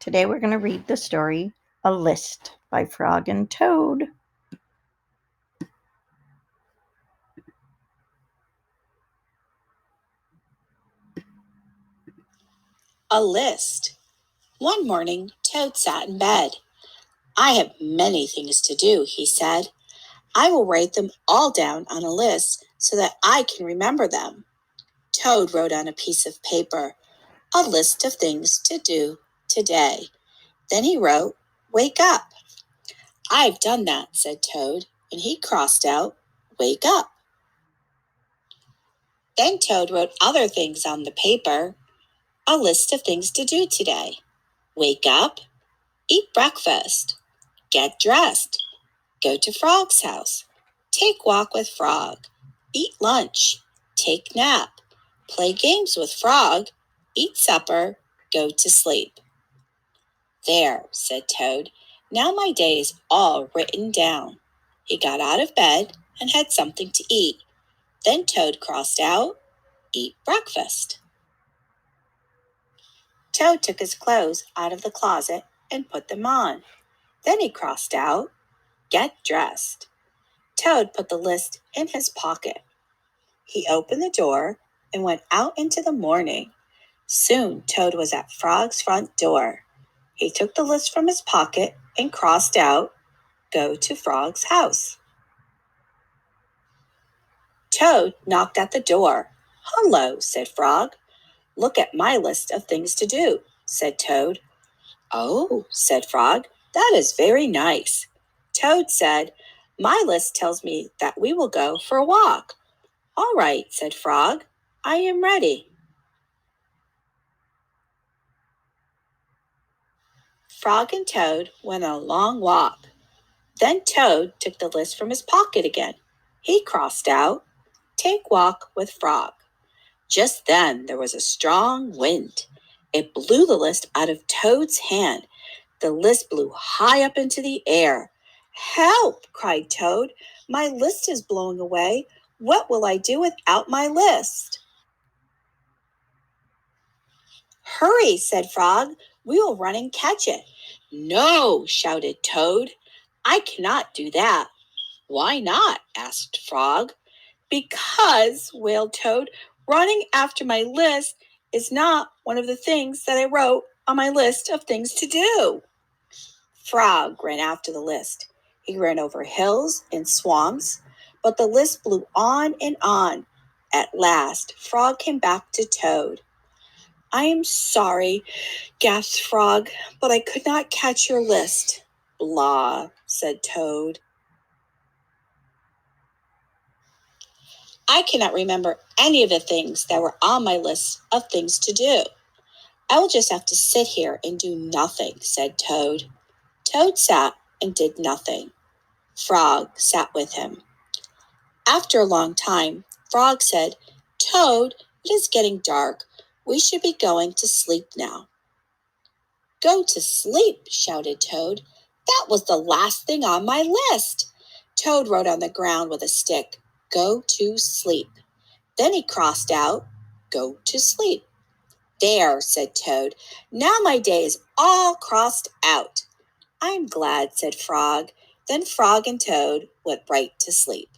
Today we're going to read the story A List by Frog and Toad. A list. One morning, Toad sat in bed. "I have many things to do," he said. "I will write them all down on a list so that I can remember them." Toad wrote on a piece of paper, "A list of things to do today." Then he wrote, "Wake up." "I've done that," said Toad, and he crossed out, "Wake up." Then Toad wrote other things on the paper. "A list of things to do today. Wake up, eat breakfast, get dressed, go to Frog's house, take walk with Frog, eat lunch, take nap, play games with Frog, eat supper, go to sleep." "There," said Toad. "Now my day is all written down." He got out of bed and had something to eat. Then Toad crossed out, "Eat breakfast." Toad took his clothes out of the closet and put them on. Then he crossed out, "Get dressed." Toad put the list in his pocket. He opened the door and went out into the morning. Soon Toad was at Frog's front door. He took the list from his pocket and crossed out, "Go to Frog's house." Toad knocked at the door. "Hello," said Frog. "Look at my list of things to do," said Toad. "Oh," said Frog, "that is very nice." Toad said, "My list tells me that we will go for a walk." "All right," said Frog, "I am ready." Frog and Toad went on a long walk. Then Toad took the list from his pocket again. He crossed out, "Take walk with Frog." Just then there was a strong wind. It blew the list out of Toad's hand. The list blew high up into the air. "Help!" cried Toad. "My list is blowing away. What will I do without my list?" "Hurry," said Frog. "We will run and catch it." "No," shouted Toad. "I cannot do that." "Why not?" asked Frog. "Because," wailed Toad, "running after my list is not one of the things that I wrote on my list of things to do." Frog ran after the list. He ran over hills and swamps, but the list blew on and on. At last, Frog came back to Toad. "I am sorry," gasped Frog, "but I could not catch your list." "Blah," said Toad. "I cannot remember any of the things that were on my list of things to do. I will just have to sit here and do nothing," said Toad. Toad sat and did nothing. Frog sat with him. After a long time, Frog said, "Toad, it is getting dark. We should be going to sleep now." "Go to sleep," shouted Toad. "That was the last thing on my list." Toad wrote on the ground with a stick, "Go to sleep." Then he crossed out, "Go to sleep." "There," said Toad. "Now my day is all crossed out." "I'm glad," said Frog. Then Frog and Toad went right to sleep.